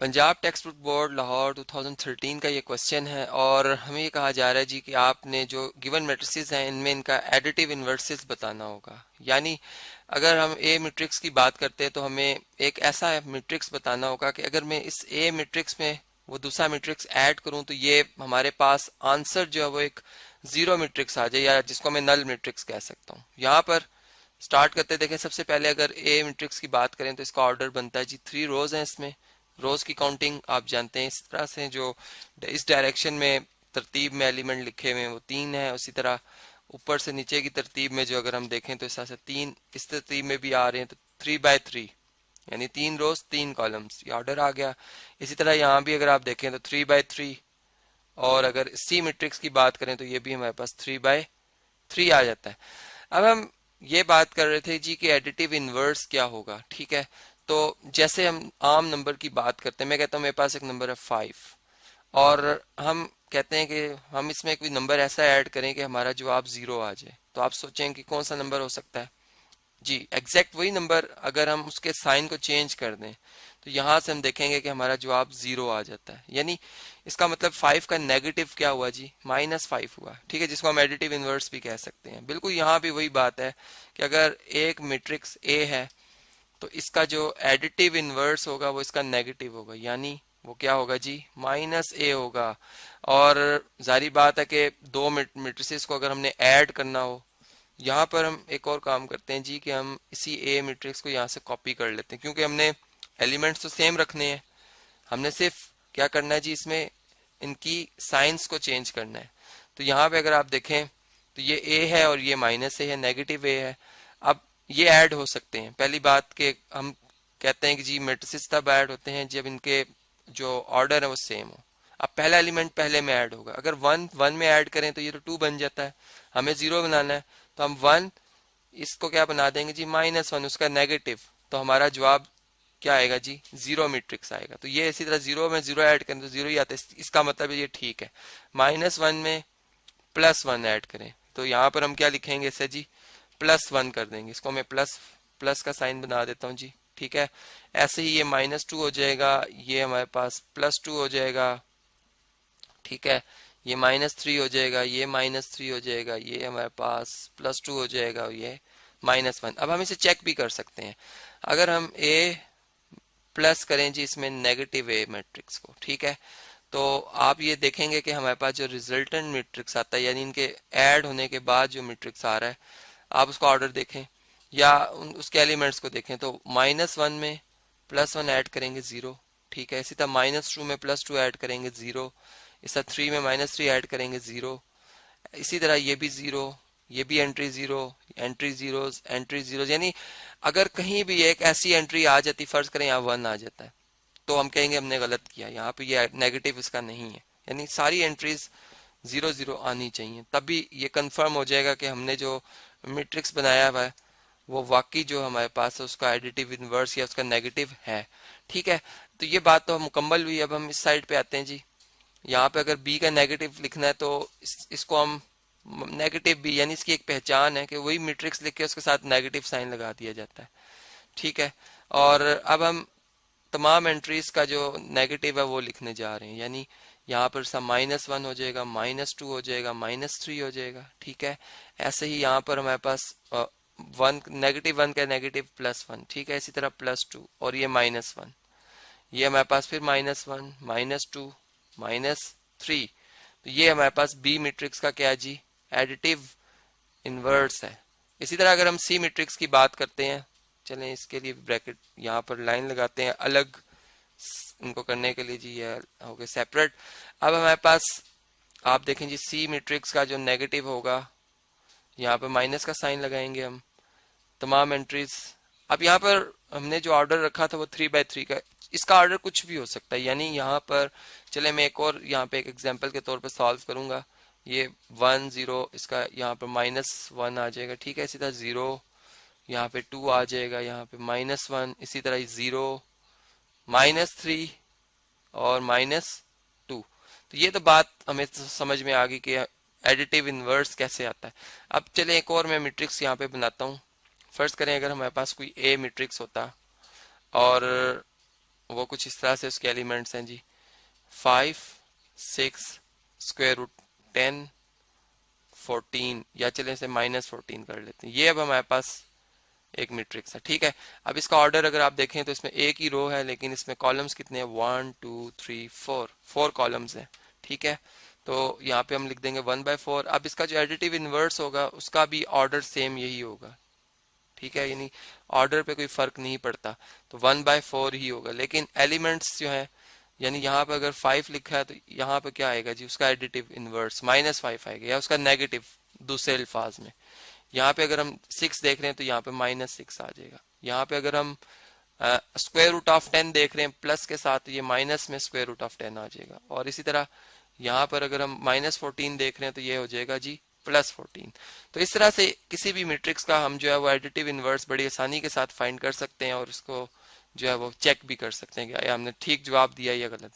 Punjab text book board Lahore 2013 का ये question है और हमें ये कहा जा रहा है जी कि आपने जो गिवन मैट्रिसेस हैं इनमें इनका एडिटिव इन्वर्सेस बताना होगा। यानी अगर हम ए मैट्रिक्स की बात करते हैं तो हमें एक ऐसा मैट्रिक्स बताना होगा कि अगर मैं इस ए मैट्रिक्स में वो दूसरा मैट्रिक्स ऐड करूं तो ये हमारे पास आंसर जो है वो एक जीरो मैट्रिक्स आ जाए, या जिसको मैं नल मैट्रिक्स कह सकता हूँ। यहाँ पर स्टार्ट करते देखें, सबसे पहले अगर ए मैट्रिक्स की बात करें तो इसका ऑर्डर बनता है जी, 3 रोज हैं इसमें। रोज की काउंटिंग आप जानते हैं इस तरह से, जो इस डायरेक्शन में तरतीब में एलिमेंट लिखे हुए हैं वो 3 है। उसी तरह ऊपर से नीचे की तरतीब में जो अगर हम देखें तो इस तरह से 3 इस तरतीब में भी आ रहे हैं, तो 3 बाय 3 यानी 3 रोज 3 कॉलम्स, ये ऑर्डर आ गया। इसी तरह यहाँ भी अगर आप देखें तो 3 बाय 3, और अगर सी मैट्रिक्स की बात करें तो ये भी हमारे पास 3 बाय 3 आ जाता है। अब हम ये बात कर रहे थे जी कि एडिटिव इनवर्स क्या होगा। ठीक है, तो जैसे हम आम नंबर की बात करते हैं, मैं कहता हूँ मेरे पास एक नंबर है 5, और हम कहते हैं कि हम इसमें कोई नंबर ऐसा ऐड करें कि हमारा जवाब 0 आ जाए। तो आप सोचें कि कौन सा नंबर हो सकता है जी। एग्जैक्ट वही नंबर, अगर हम उसके साइन को चेंज कर दें तो यहां से हम देखेंगे कि हमारा जवाब 0 आ जाता है। यानी इसका मतलब 5 का नेगेटिव क्या हुआ जी, -5 हुआ। ठीक है, जिसको हम एडिटिव इनवर्स भी कह सकते हैं। बिल्कुल यहाँ भी वही बात है कि अगर एक मैट्रिक्स ए है तो इसका जो एडिटिव इनवर्स होगा वो इसका नेगेटिव होगा, यानी वो क्या होगा जी, -a होगा। और जारी बात है कि दो मैट्रिसेस को अगर हमने ऐड करना हो, यहाँ पर हम एक और काम करते हैं जी कि हम इसी ए मैट्रिक्स को यहाँ से कॉपी कर लेते हैं, क्योंकि हमने एलिमेंट्स तो सेम रखने हैं। हमने सिर्फ क्या करना है जी, इसमें इनकी साइंस को चेंज करना है। तो यहाँ पे अगर आप देखें तो ये ए है और ये -a है, नेगेटिव ए है। अब ये ऐड हो सकते हैं। पहली बात के हम कहते हैं कि जी मैट्रिसेस तब ऐड होते हैं जब इनके जो ऑर्डर है वो सेम हो। अब पहला एलिमेंट पहले में ऐड होगा, अगर 1 में ऐड करें तो ये तो 2 बन जाता है। हमें 0 बनाना है तो हम 1 इसको क्या बना देंगे जी, -1 उसका नेगेटिव। तो हमारा जवाब क्या आएगा जी, 0 मैट्रिक्स आएगा। तो ये इसी तरह 0 में 0 ऐड करें तो 0 ही आता है, इसका मतलब ये ठीक है। -1 में +1 ऐड करें तो यहाँ पर हम क्या लिखेंगे इसे जी, +1 कर देंगे। इसको मैं प्लस प्लस का साइन बना देता हूँ जी। ठीक है, ऐसे ही ये -2 हो जाएगा, ये हमारे पास +2 हो जाएगा। ठीक है, ये -3 हो जाएगा, ये -3 हो जाएगा, ये हमारे पास +2 हो जाएगा, और ये -1। अब हम इसे चेक भी कर सकते हैं। अगर हम ए प्लस करें जी इसमें नेगेटिव ए मैट्रिक्स को, ठीक है, तो आप ये देखेंगे कि हमारे पास जो रिजल्टेंट मैट्रिक्स आता है, यानी इनके ऐड होने के बाद जो मैट्रिक्स आ रहा है, आप उसका ऑर्डर देखें या उसके एलिमेंट्स को देखें, तो -1 में +1 ऐड करेंगे 0। ठीक है, इसी तरह -2 में +2 ऐड करेंगे 0। इस तरह 3 में -3 ऐड करेंगे 0। इसी तरह ये भी 0, ये भी entry 0, entry zeros, entry zeros. यानी अगर कहीं भी एक ऐसी एंट्री आ जाती, फर्ज करें यहाँ 1 आ जाता है, तो हम कहेंगे हमने गलत किया, यहाँ पे ये नेगेटिव इसका नहीं है। यानी सारी एंट्रीज 0 0 आनी चाहिए, तभी ये कंफर्म हो जाएगा कि हमने जो मैट्रिक्स बनाया हुआ है वो वाकई जो हमारे पास है उसका एडिटिव इनवर्स या उसका नेगेटिव है। ठीक है, तो ये बात तो मुकम्मल हुई। अब हम इस साइड पे आते हैं जी। यहाँ पे अगर बी का नेगेटिव लिखना है तो इसको हम नेगेटिव बी, यानी इसकी एक पहचान है कि वही मैट्रिक्स लिख के उसके साथ नेगेटिव साइन लगा दिया जाता है। ठीक है, और अब हम तमाम एंट्रीज का जो नेगेटिव है वो लिखने जा रहे हैं। यानी यहाँ पर सब -1 हो जाएगा, -2 हो जाएगा, -3 हो जाएगा। ठीक है, ऐसे ही यहाँ पर हमारे पास -1 का नेगेटिव +1। ठीक है, इसी तरह +2 और ये -1, ये हमारे पास फिर -1, -2, -3। तो ये हमारे पास बी मैट्रिक्स का क्या है जी, एडिटिव इनवर्स है। इसी तरह अगर हम सी मैट्रिक्स की बात करते हैं, चलें इसके लिए ब्रैकेट यहाँ पर लाइन लगाते हैं अलग इनको करने के लिए जी, ये हो गए सेपरेट। अब हमारे पास आप देखें जी, सी मैट्रिक्स का जो नेगेटिव होगा यहाँ पर माइनस का साइन लगाएंगे हम, तमाम एंट्रीज। अब यहाँ पर हमने जो ऑर्डर रखा था वो 3 बाय 3 का, इसका ऑर्डर कुछ भी हो सकता है। यानी यहाँ पर चले मैं एक और यहाँ पे एक एग्जांपल के तौर पे सॉल्व करूंगा। ये 1 0, इसका यहाँ पर -1 आ जाएगा। ठीक है, इसी तरह 0, यहाँ पे 2 आ जाएगा, यहाँ पे -1, इसी तरह 0, -3 और -2। तो ये तो बात हमें तो समझ में आ गई कि एडिटिव इनवर्स कैसे आता है। अब चले एक और मैं मैट्रिक्स यहाँ पे बनाता हूँ। फर्ज करें अगर हमारे पास कोई ए मैट्रिक्स होता और वो कुछ इस तरह से उसके एलिमेंट्स हैं जी, 5, 6, स्क्वायर रूट 10, 14, या चले इसे -14 कर लेते हैं। ये अब हमारे पास एक मैट्रिक्स है, ठीक है। अब इसका ऑर्डर अगर आप देखें तो इसमें एक ही रो है, लेकिन इसमें कॉलम्स कितने हैं, 1 2 3 4, 4 कॉलम्स हैं, ठीक है। तो यहाँ पे हम लिख देंगे 1/4। अब इसका जो एडिटिव इनवर्स होगा उसका भी ऑर्डर सेम यही होगा, ठीक है, यानी ऑर्डर पे कोई फर्क नहीं पड़ता, तो 1/4 ही होगा। लेकिन एलिमेंट्स जो है, यानी यहाँ पे अगर 5 लिखा है तो यहाँ पे क्या आएगा जी, उसका एडिटिव इनवर्स -5 आएगा, या उसका नेगेटिव दूसरे अल्फाज में। यहाँ पे अगर हम 6 देख रहे हैं तो यहाँ पे -6 आ जाएगा। यहाँ पे अगर हम स्क्वायर रूट ऑफ 10 देख रहे हैं प्लस के साथ, तो ये माइनस में स्क्वायर रूट ऑफ 10 आ जाएगा। और इसी तरह यहाँ पर अगर हम -14 देख रहे हैं तो ये हो जाएगा जी +14। तो इस तरह से किसी भी मैट्रिक्स का हम जो है वो एडिटिव इनवर्स बड़ी आसानी के साथ फाइंड कर सकते हैं, और उसको जो है वो चेक भी कर सकते हैं कि हमने ठीक जवाब दिया या गलत।